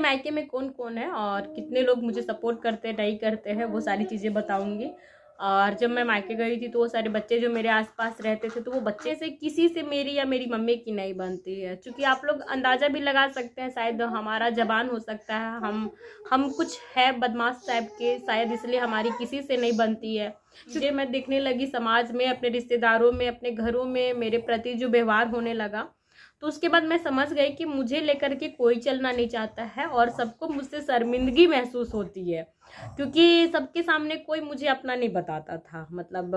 मायके में कौन कौन है और कितने लोग मुझे सपोर्ट करते नहीं करते हैं वो सारी चीज़ें बताऊंगी। और जब मैं मायके गई थी तो वो सारे बच्चे जो मेरे आसपास रहते थे तो वो बच्चे से किसी से मेरी या मेरी मम्मी की नहीं बनती है, क्योंकि आप लोग अंदाज़ा भी लगा सकते हैं शायद हमारा जबान हो सकता है, हम कुछ है बदमाश टाइप के, शायद इसलिए हमारी किसी से नहीं बनती है। मुझे मैं देखने लगी समाज में, अपने रिश्तेदारों में, अपने घरों में मेरे प्रति जो व्यवहार होने लगा, तो उसके बाद मैं समझ गई कि मुझे लेकर के कोई चलना नहीं चाहता है और सबको मुझसे शर्मिंदगी महसूस होती है, क्योंकि सबके सामने कोई मुझे अपना नहीं बताता था। मतलब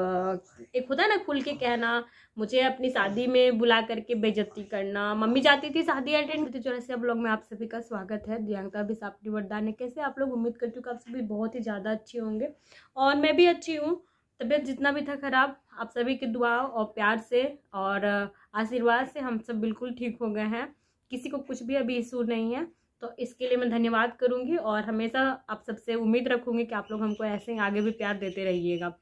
एक होता है ना खुल के कहना, मुझे अपनी शादी में बुला करके बेइज्जती करना, मम्मी जाती थी शादी अटेंड। तो चौरासी ब्लॉग में आप सभी का स्वागत है। दियांका भी सापटी वरदान। कैसे आप लोग? उम्मीद करती हूँ कि आप सभी बहुत ही ज़्यादा अच्छे होंगे और मैं भी अच्छी हूँ। तबीयत जितना भी था खराब, आप सभी की दुआ और प्यार से और आशीर्वाद से हम सब बिल्कुल ठीक हो गए हैं। किसी को कुछ भी अभी इशू नहीं है, तो इसके लिए मैं धन्यवाद करूंगी और हमेशा आप सबसे उम्मीद रखूंगी कि आप लोग हमको ऐसे ही आगे भी प्यार देते रहिएगा।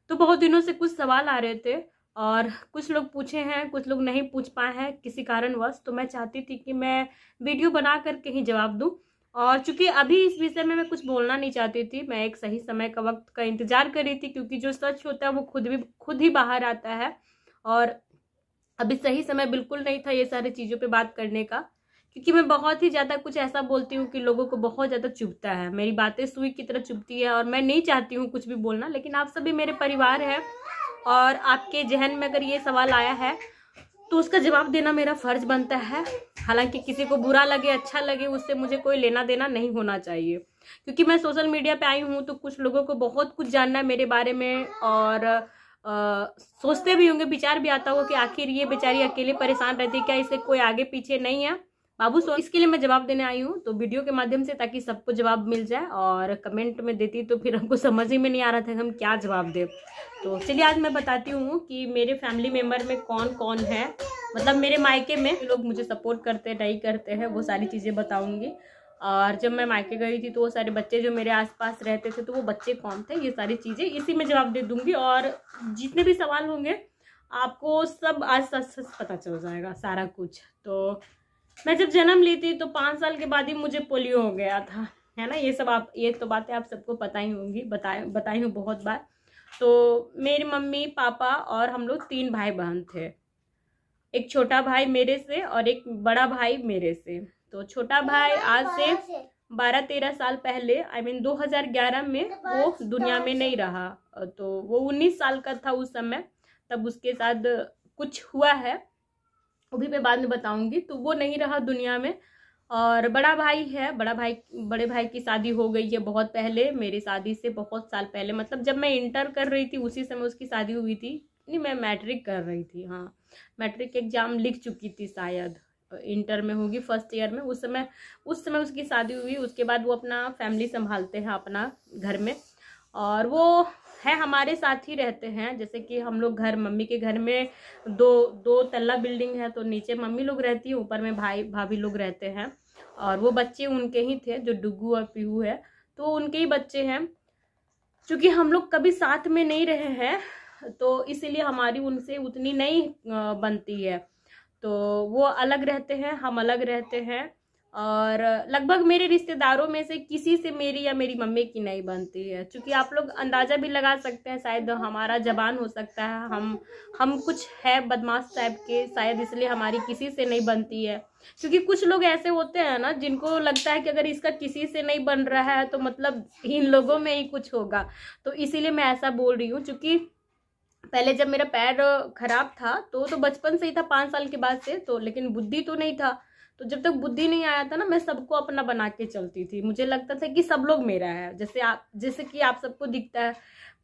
तो बहुत दिनों से कुछ सवाल आ रहे थे और कुछ लोग पूछे हैं, कुछ लोग नहीं पूछ पाए हैं किसी कारणवश, तो मैं चाहती थी कि मैं वीडियो बना करके ही जवाब दूं। और चूंकि अभी इस विषय में मैं कुछ बोलना नहीं चाहती थी, मैं एक सही समय का वक्त का इंतजार कर रही थी, क्योंकि जो सच होता है वो खुद ही बाहर आता है। और अभी सही समय बिल्कुल नहीं था ये सारी चीज़ों पे बात करने का, क्योंकि मैं बहुत ही ज़्यादा कुछ ऐसा बोलती हूँ कि लोगों को बहुत ज़्यादा चुभता है, मेरी बातें सुई की तरह चुभती है और मैं नहीं चाहती हूँ कुछ भी बोलना। लेकिन आप सभी मेरे परिवार है और आपके जहन में अगर ये सवाल आया है तो उसका जवाब देना मेरा फर्ज बनता है। हालांकि किसी को बुरा लगे अच्छा लगे, उससे मुझे कोई लेना देना नहीं होना चाहिए, क्योंकि मैं सोशल मीडिया पे आई हूँ तो कुछ लोगों को बहुत कुछ जानना है मेरे बारे में और सोचते भी होंगे, विचार भी आता होगा कि आखिर ये बेचारी अकेले परेशान रहती है, क्या इसे कोई आगे पीछे नहीं है बाबू। सो इसके लिए मैं जवाब देने आई हूँ तो वीडियो के माध्यम से, ताकि सबको जवाब मिल जाए। और कमेंट में देती तो फिर हमको समझ ही में नहीं आ रहा था कि हम क्या जवाब दें। तो चलिए आज मैं बताती हूँ कि मेरे फैमिली मेम्बर में कौन कौन है, मतलब मेरे मायके में लोग मुझे सपोर्ट करते नहीं करते हैं वो सारी चीज़ें बताऊँगी। और जब मैं मायके गई थी तो वो सारे बच्चे जो मेरे आसपास रहते थे तो वो बच्चे कौन थे, ये सारी चीज़ें इसी में जवाब दे दूंगी। और जितने भी सवाल होंगे आपको सब आज सच पता चल जाएगा सारा कुछ। तो मैं जब जन्म ली थी तो 5 साल के बाद ही मुझे पोलियो हो गया था, है ना। ये तो बातें आप सबको पता ही होंगी, बताई हूँ बहुत बार। तो मेरी मम्मी पापा और हम लोग 3 भाई बहन थे, एक छोटा भाई मेरे से और एक बड़ा भाई मेरे से। तो छोटा भाई आज से 12-13 साल पहले, आई मीन 2011 में वो दुनिया में नहीं रहा। तो वो 19 साल का था उस समय, तब उसके साथ कुछ हुआ है, वो भी मैं बाद में बताऊंगी। तो वो नहीं रहा दुनिया में। और बड़ा भाई है, बड़े भाई की शादी हो गई है बहुत पहले, मेरी शादी से बहुत साल पहले, मतलब जब मैं इंटर कर रही थी उसी समय उसकी शादी हुई थी। नहीं, मैं मैट्रिक कर रही थी, हाँ मैट्रिक एग्जाम लिख चुकी थी शायद, इंटर में होगी फर्स्ट ईयर में। उस समय उसकी शादी हुई। उसके बाद वो अपना फैमिली संभालते हैं अपना घर में, और वो है हमारे साथ ही रहते हैं। जैसे कि हम लोग घर, मम्मी के घर में दो तल्ला बिल्डिंग है, तो नीचे मम्मी लोग रहती है, ऊपर में भाई भाभी लोग रहते हैं। और वो बच्चे उनके ही थे, जो डुगू और पीहू है, तो उनके ही बच्चे हैं। क्योंकि हम लोग कभी साथ में नहीं रहे हैं तो इसीलिए हमारी उनसे उतनी नहीं बनती है। तो वो अलग रहते हैं, हम अलग रहते हैं। और लगभग मेरे रिश्तेदारों में से किसी से मेरी या मेरी मम्मी की नहीं बनती है, क्योंकि आप लोग अंदाज़ा भी लगा सकते हैं शायद हमारा जबान हो सकता है, हम कुछ है बदमाश टाइप के, शायद इसलिए हमारी किसी से नहीं बनती है। क्योंकि कुछ लोग ऐसे होते हैं ना जिनको लगता है कि अगर इसका किसी से नहीं बन रहा है तो मतलब इन लोगों में ही कुछ होगा। तो इसीलिए मैं ऐसा बोल रही हूँ। क्योंकि पहले जब मेरा पैर खराब था तो बचपन से ही था, 5 साल के बाद से, तो लेकिन बुद्धि तो नहीं था। तो जब तक बुद्धि नहीं आया था ना, मैं सबको अपना बना के चलती थी। मुझे लगता था कि सब लोग मेरा है, जैसे कि आप सबको दिखता है।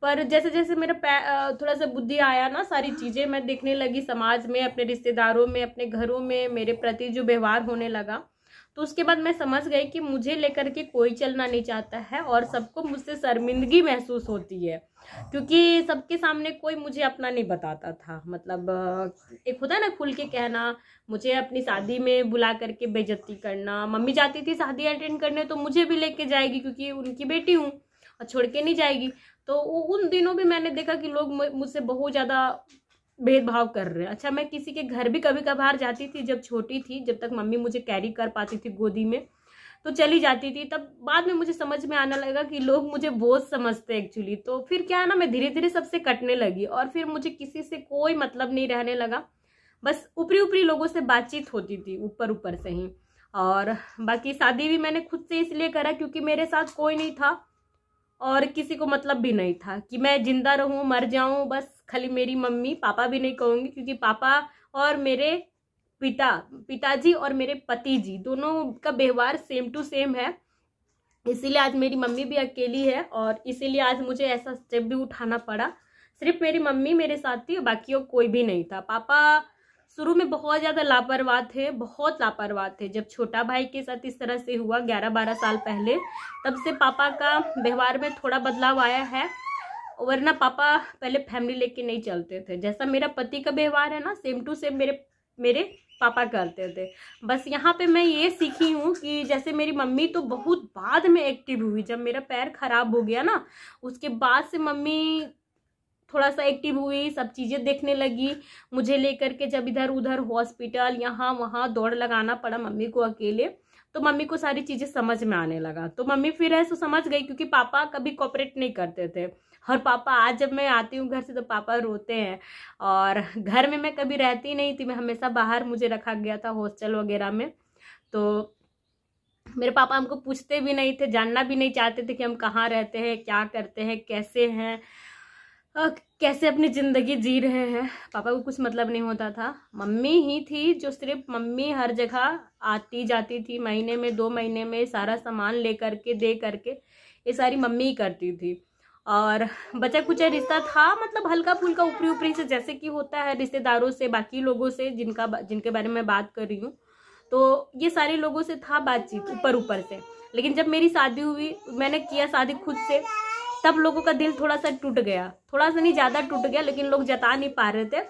पर जैसे जैसे मेरा थोड़ा सा बुद्धि आया ना, सारी चीज़ें मैं देखने लगी समाज में, अपने रिश्तेदारों में, अपने घरों में मेरे प्रति जो व्यवहार होने लगा, तो उसके बाद मैं समझ गई कि मुझे लेकर के कोई चलना नहीं चाहता है और सबको मुझसे शर्मिंदगी महसूस होती है, क्योंकि सबके सामने कोई मुझे अपना नहीं बताता था। मतलब एक होता है ना खुल के कहना, मुझे अपनी शादी में बुला करके बेइज्जती करना, मम्मी जाती थी शादी अटेंड करने तो मुझे भी लेके जाएगी क्योंकि उनकी बेटी हूँ और छोड़ के नहीं जाएगी। तो उन दिनों भी मैंने देखा कि लोग मुझसे बहुत ज़्यादा भेदभाव कर रहे हैं। अच्छा, मैं किसी के घर भी कभी कभार जाती थी जब छोटी थी, जब तक मम्मी मुझे कैरी कर पाती थी गोदी में, तो चली जाती थी। तब बाद में मुझे समझ में आने लगा कि लोग मुझे बोझ समझते हैं एक्चुअली। तो फिर क्या है ना, मैं धीरे धीरे सबसे कटने लगी और फिर मुझे किसी से कोई मतलब नहीं रहने लगा। बस ऊपरी ऊपरी लोगों से बातचीत होती थी, ऊपर ऊपर से ही। और बाकी शादी भी मैंने खुद से इसलिए करा क्योंकि मेरे साथ कोई नहीं था और किसी को मतलब भी नहीं था कि मैं जिंदा रहूं मर जाऊं। बस खाली मेरी मम्मी, पापा भी नहीं कहूंगी क्योंकि पापा और मेरे पिताजी और मेरे पति जी दोनों का व्यवहार सेम टू सेम है। इसीलिए आज मेरी मम्मी भी अकेली है और इसीलिए आज मुझे ऐसा स्टेप भी उठाना पड़ा। सिर्फ मेरी मम्मी मेरे साथ थी, बाकी और कोई भी नहीं था। पापा शुरू में बहुत ज्यादा लापरवाह थे, बहुत लापरवाह थे। जब छोटा भाई के साथ इस तरह से हुआ 11-12 साल पहले, तब से पापा का व्यवहार में थोड़ा बदलाव आया है। वरना पापा पहले फैमिली लेके नहीं चलते थे। जैसा मेरा पति का व्यवहार है ना, सेम टू सेम मेरे पापा करते थे। बस यहाँ पे मैं ये सीखी हूँ कि जैसे मेरी मम्मी तो बहुत बाद में एक्टिव हुई। जब मेरा पैर खराब हो गया ना, उसके बाद से मम्मी थोड़ा सा एक्टिव हुई, सब चीजें देखने लगी मुझे लेकर के। जब इधर उधर हॉस्पिटल यहाँ वहाँ दौड़ लगाना पड़ा मम्मी को अकेले, तो मम्मी को सारी चीजें समझ में आने लगा। तो मम्मी फिर ऐसा समझ गई क्योंकि पापा कभी कोऑपरेट नहीं करते थे। और पापा आज जब मैं आती हूँ घर से तो पापा रोते हैं। और घर में मैं कभी रहती नहीं थी, मैं हमेशा बाहर मुझे रखा गया था हॉस्टल वगैरह में। तो मेरे पापा हमको पूछते भी नहीं थे, जानना भी नहीं चाहते थे कि हम कहाँ रहते हैं, क्या करते हैं, कैसे हैं, कैसे अपनी जिंदगी जी रहे हैं। पापा को कुछ मतलब नहीं होता था। मम्मी ही थी जो सिर्फ मम्मी हर जगह आती जाती थी, महीने में 2 महीने में सारा सामान ले करके दे करके ये सारी मम्मी ही करती थी। और बचा कुचा रिश्ता था, मतलब हल्का फुल्का ऊपरी ऊपरी से जैसे कि होता है रिश्तेदारों से, बाकी लोगों से जिनके बारे में बात कर रही हूँ, तो ये सारे लोगों से था बातचीत ऊपर ऊपर से। लेकिन जब मेरी शादी हुई, मैंने किया शादी खुद से, तब लोगों का दिल थोड़ा सा टूट गया। थोड़ा सा नहीं, ज्यादा टूट गया, लेकिन लोग जता नहीं पा रहे थे।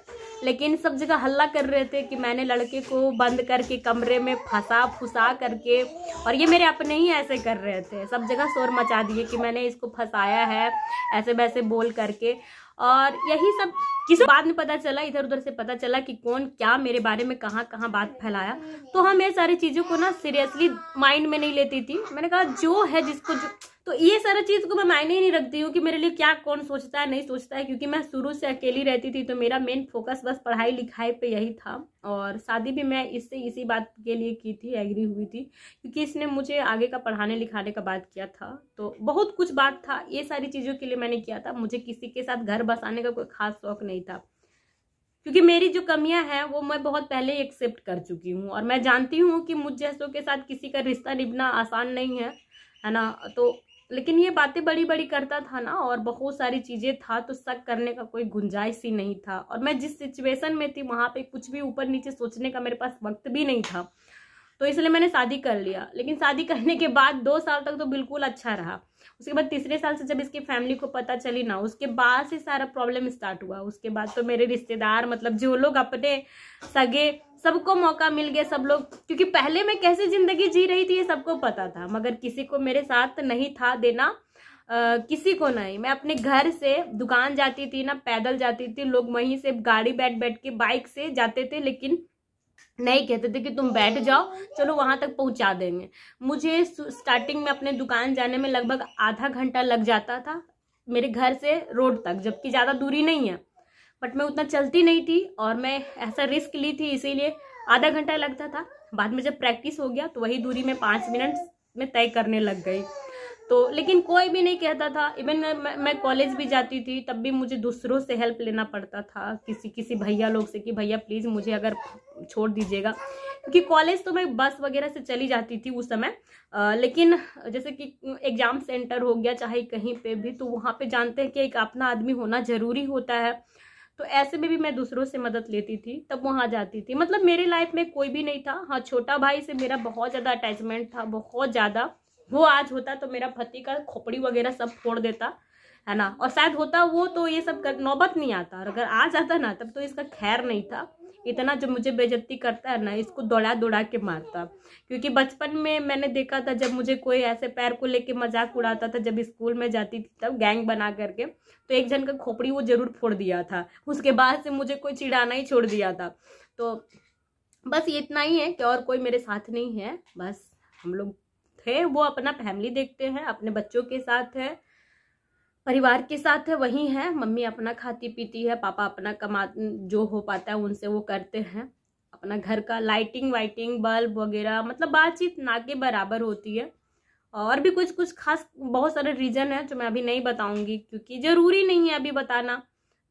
लेकिन सब जगह हल्ला कर रहे थे कि मैंने लड़के को बंद करके कमरे में फंसा करके, और ये मेरे अपने ही ऐसे कर रहे थे। सब जगह शोर मचा दिए कि मैंने इसको फंसाया है ऐसे वैसे बोल करके। और यही सब किस बाद में पता चला, इधर उधर से पता चला कि कौन क्या मेरे बारे में कहाँ कहाँ बात फैलाया। तो हम ये सारी चीजों को ना सीरियसली माइंड में नहीं लेती थी। मैंने कहा जो है जिसको जो, तो ये सारा चीज को मैं मायने ही नहीं रखती हूँ कि मेरे लिए क्या कौन सोचता है नहीं सोचता है, क्योंकि मैं शुरू से अकेली रहती थी। तो मेरा मेन फोकस बस पढ़ाई लिखाई पे यही था। और शादी भी मैं इसी बात के लिए की थी, एग्री हुई थी, क्योंकि इसने मुझे आगे का पढ़ाने लिखाने का बात किया था। तो बहुत कुछ बात था, ये सारी चीजों के लिए मैंने किया था। मुझे किसी के साथ घर बसाने का कोई खास शौक नहीं था, क्योंकि मेरी जो कमियां हैं वो मैं बहुत पहले ही एक्सेप्ट कर चुकी हूँ। और मैं जानती हूँ कि मुझ जैसों के साथ किसी का रिश्ता निभाना आसान नहीं है ना। तो लेकिन ये बातें बड़ी बड़ी करता था ना, और बहुत सारी चीजें था, तो शक करने का कोई गुंजाइश ही नहीं था। और मैं जिस सिचुएशन में थी वहां पे कुछ भी ऊपर नीचे सोचने का मेरे पास वक्त भी नहीं था। तो इसलिए मैंने शादी कर लिया। लेकिन शादी करने के बाद 2 साल तक तो बिल्कुल अच्छा रहा। उसके बाद तीसरे साल से जब इसकी फैमिली को पता चली ना, उसके बाद से सारा प्रॉब्लम स्टार्ट हुआ। उसके बाद तो मेरे रिश्तेदार, मतलब जो लोग अपने सगे, सबको मौका मिल गया। सब लोग, क्योंकि पहले मैं कैसे जिंदगी जी रही थी ये सबको पता था, मगर किसी को मेरे साथ नहीं था देना, किसी को नहीं। मैं अपने घर से दुकान जाती थी ना, पैदल जाती थी, लोग वहीं से गाड़ी बैठ के बाइक से जाते थे, लेकिन नहीं कहते थे कि तुम बैठ जाओ, चलो वहां तक पहुंचा देंगे। मुझे स्टार्टिंग में अपने दुकान जाने में लगभग आधा घंटा लग जाता था मेरे घर से रोड तक, जबकि ज्यादा दूरी नहीं है। बट मैं उतना चलती नहीं थी और मैं ऐसा रिस्क ली थी, इसीलिए आधा घंटा लगता था। बाद में जब प्रैक्टिस हो गया तो वही दूरी में 5 मिनट में तय करने लग गई। तो लेकिन कोई भी नहीं कहता था। इवन मैं कॉलेज भी जाती थी तब भी मुझे दूसरों से हेल्प लेना पड़ता था, किसी भैया लोग से, कि भैया प्लीज़ मुझे अगर छोड़ दीजिएगा, क्योंकि कॉलेज तो मैं बस वगैरह से चली जाती थी उस समय। लेकिन जैसे कि एग्जाम सेंटर हो गया चाहे कहीं पे भी, तो वहाँ पे जानते हैं कि एक अपना आदमी होना जरूरी होता है। तो ऐसे में भी मैं दूसरों से मदद लेती थी, तब वहाँ जाती थी। मतलब मेरे लाइफ में कोई भी नहीं था। हाँ, छोटा भाई से मेरा बहुत ज़्यादा अटैचमेंट था, बहुत ज़्यादा। वो आज होता तो मेरा पति का खोपड़ी वगैरह सब फोड़ देता, है ना। और शायद होता वो तो ये सब नौबत नहीं आता, और अगर आ जाता ना तब तो इसका खैर नहीं था। इतना जो मुझे बेइज्जती करता है ना, इसको दौड़ा दौड़ा के मारता। क्योंकि बचपन में मैंने देखा था जब मुझे कोई ऐसे पैर को लेके मजाक उड़ाता था, जब स्कूल में जाती थी तब गैंग बना करके, तो एक जन का खोपड़ी वो जरूर फोड़ दिया था। उसके बाद से मुझे कोई चिढ़ाना ही छोड़ दिया था। तो बस ये इतना ही है कि और कोई मेरे साथ नहीं है, बस हम लोग है वो अपना फैमिली देखते हैं, अपने बच्चों के साथ है, परिवार के साथ है, वही है। मम्मी अपना खाती पीती है, पापा अपना कमा जो हो पाता है उनसे वो करते हैं। अपना घर का लाइटिंग वाइटिंग बल्ब वगैरह, मतलब बातचीत ना के बराबर होती है। और भी कुछ कुछ खास बहुत सारे रीजन है जो मैं अभी नहीं बताऊंगी, क्योंकि जरूरी नहीं है अभी बताना,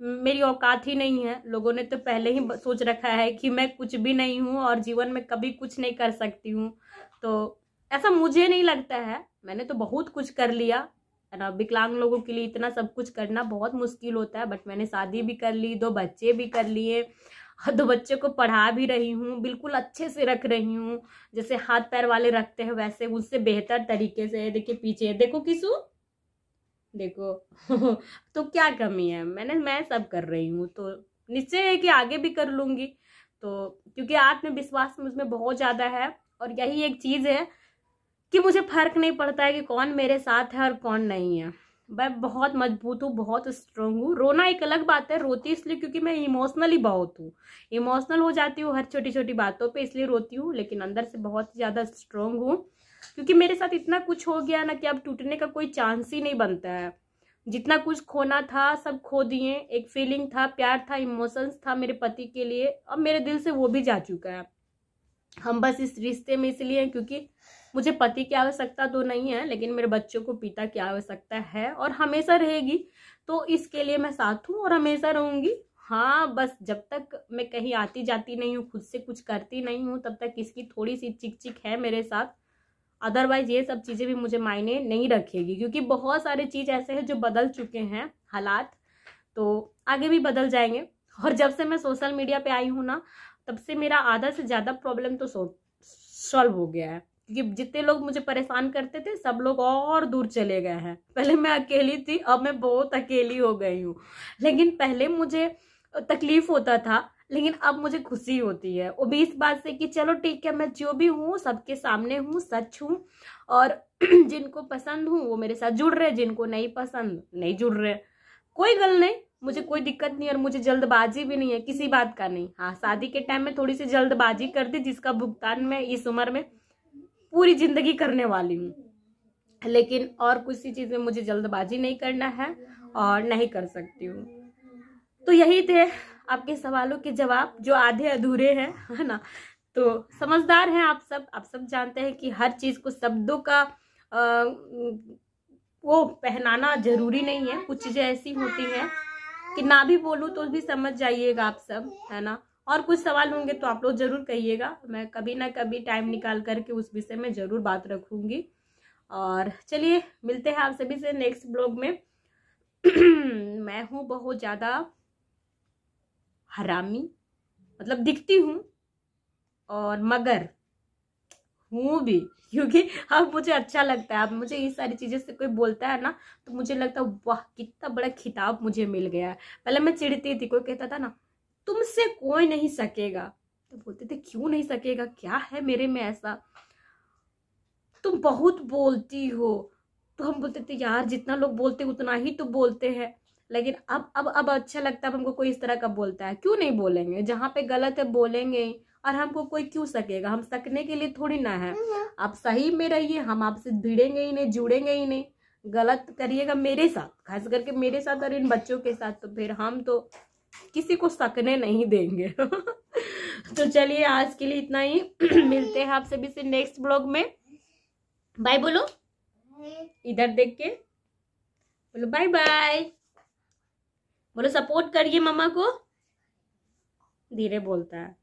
मेरी औकात ही नहीं है। लोगों ने तो पहले ही सोच रखा है कि मैं कुछ भी नहीं हूँ और जीवन में कभी कुछ नहीं कर सकती हूँ। तो ऐसा मुझे नहीं लगता है, मैंने तो बहुत कुछ कर लिया है ना। विकलांग लोगों के लिए इतना सब कुछ करना बहुत मुश्किल होता है, बट मैंने शादी भी कर ली, 2 बच्चे भी कर लिए, 2 बच्चे को पढ़ा भी रही हूँ, बिल्कुल अच्छे से रख रही हूँ, जैसे हाथ पैर वाले रखते हैं वैसे, उससे बेहतर तरीके से। देखिए पीछे देखो किसू, देखो तो क्या कमी है, मैं सब कर रही हूँ, तो निश्चय है कि आगे भी कर लूंगी। तो क्योंकि आत्मविश्वास मुझमें बहुत ज्यादा है, और यही एक चीज है कि मुझे फर्क नहीं पड़ता है कि कौन मेरे साथ है और कौन नहीं है। मैं बहुत मजबूत हूँ, बहुत स्ट्रांग हूँ। रोना एक अलग बात है, रोती इसलिए क्योंकि मैं इमोशनली बहुत हूँ, इमोशनल हो जाती हूँ हर छोटी छोटी बातों पे, इसलिए रोती हूँ। लेकिन अंदर से बहुत ज्यादा स्ट्रांग हूँ, क्योंकि मेरे साथ इतना कुछ हो गया ना कि अब टूटने का कोई चांस ही नहीं बनता है। जितना कुछ खोना था सब खो दिए। एक फीलिंग था, प्यार था, इमोशंस था मेरे पति के लिए, अब मेरे दिल से वो भी जा चुका है। हम बस इस रिश्ते में इसलिए हैं क्योंकि मुझे पति की आवश्यकता तो नहीं है, लेकिन मेरे बच्चों को पिता की आवश्यकता है और हमेशा रहेगी। तो इसके लिए मैं साथ हूँ और हमेशा रहूंगी। हाँ, बस जब तक मैं कहीं आती जाती नहीं हूँ, खुद से कुछ करती नहीं हूँ, तब तक इसकी थोड़ी सी चिक चिक है मेरे साथ। अदरवाइज ये सब चीजें भी मुझे मायने नहीं रखेगी, क्योंकि बहुत सारे चीज ऐसे हैं जो बदल चुके हैं हालात, तो आगे भी बदल जाएंगे। और जब से मैं सोशल मीडिया पे आई हूँ ना, तब से मेरा आधा से ज्यादा प्रॉब्लम तो सॉल्व हो गया है, क्योंकि जितने लोग मुझे परेशान करते थे सब लोग और दूर चले गए हैं। पहले मैं अकेली थी, अब मैं बहुत अकेली हो गई हूँ। लेकिन पहले मुझे तकलीफ होता था, लेकिन अब मुझे खुशी होती है, वो भी इस बात से कि चलो ठीक है, मैं जो भी हूँ सबके सामने हूँ, सच हूँ, और जिनको पसंद हूँ वो मेरे साथ जुड़ रहे, जिनको नहीं पसंद नहीं जुड़ रहे, कोई गल नहीं, मुझे कोई दिक्कत नहीं। और मुझे जल्दबाजी भी नहीं है किसी बात का नहीं। हाँ, शादी के टाइम में थोड़ी सी जल्दबाजी कर दी, जिसका भुगतान मैं इस उम्र में पूरी जिंदगी करने वाली हूँ। लेकिन और कुछ सी चीजें मुझे जल्दबाजी नहीं करना है और नहीं कर सकती हूँ। तो यही थे आपके सवालों के जवाब, जो आधे अधूरे हैं, है ना। तो समझदार हैं आप सब जानते हैं कि हर चीज को शब्दों का वो पहनाना जरूरी नहीं है। कुछ चीजें ऐसी होती हैं कि ना भी बोलूं तो भी समझ जाइएगा आप सब, है ना। और कुछ सवाल होंगे तो आप लोग जरूर कहिएगा, मैं कभी ना कभी टाइम निकाल करके उस विषय में जरूर बात रखूंगी। और चलिए मिलते हैं आप सभी से नेक्स्ट ब्लॉग में। मैं हूँ बहुत ज्यादा हरामी, मतलब दिखती हूँ, और मगर हूँ भी, क्योंकि अब मुझे अच्छा लगता है। अब मुझे इस सारी चीजें से कोई बोलता है ना, तो मुझे लगता है वाह कितना बड़ा खिताब मुझे मिल गया है। पहले मैं चिढ़ती थी, कोई कहता था ना तुमसे कोई नहीं सकेगा, तो बोलते थे क्यों नहीं सकेगा, क्या है मेरे में ऐसा, तुम बहुत बोलती हो। तो हम बोलते थे यार जितना लोग बोलते उतना ही तो बोलते हैं। लेकिन अब अच्छा लगता है हमको, कोई इस तरह का बोलता है, क्यों नहीं बोलेंगे, जहाँ पे गलत है बोलेंगे। और हमको कोई क्यों सकेगा, हम सकने के लिए थोड़ी ना है। आप सही में रहिए, हम आपसे भिड़ेंगे ही नहीं, जुड़ेंगे ही नहीं। गलत करिएगा मेरे साथ, खास करके मेरे साथ और इन बच्चों के साथ, तो फिर हम तो किसी को सकने नहीं देंगे। तो चलिए आज के लिए इतना ही। मिलते हैं आप सभी से नेक्स्ट ब्लॉग में। बाय बोलो, इधर देख के बोलो बाय बाय, बोलो सपोर्ट करिए मम्मा को, धीरे बोलता है।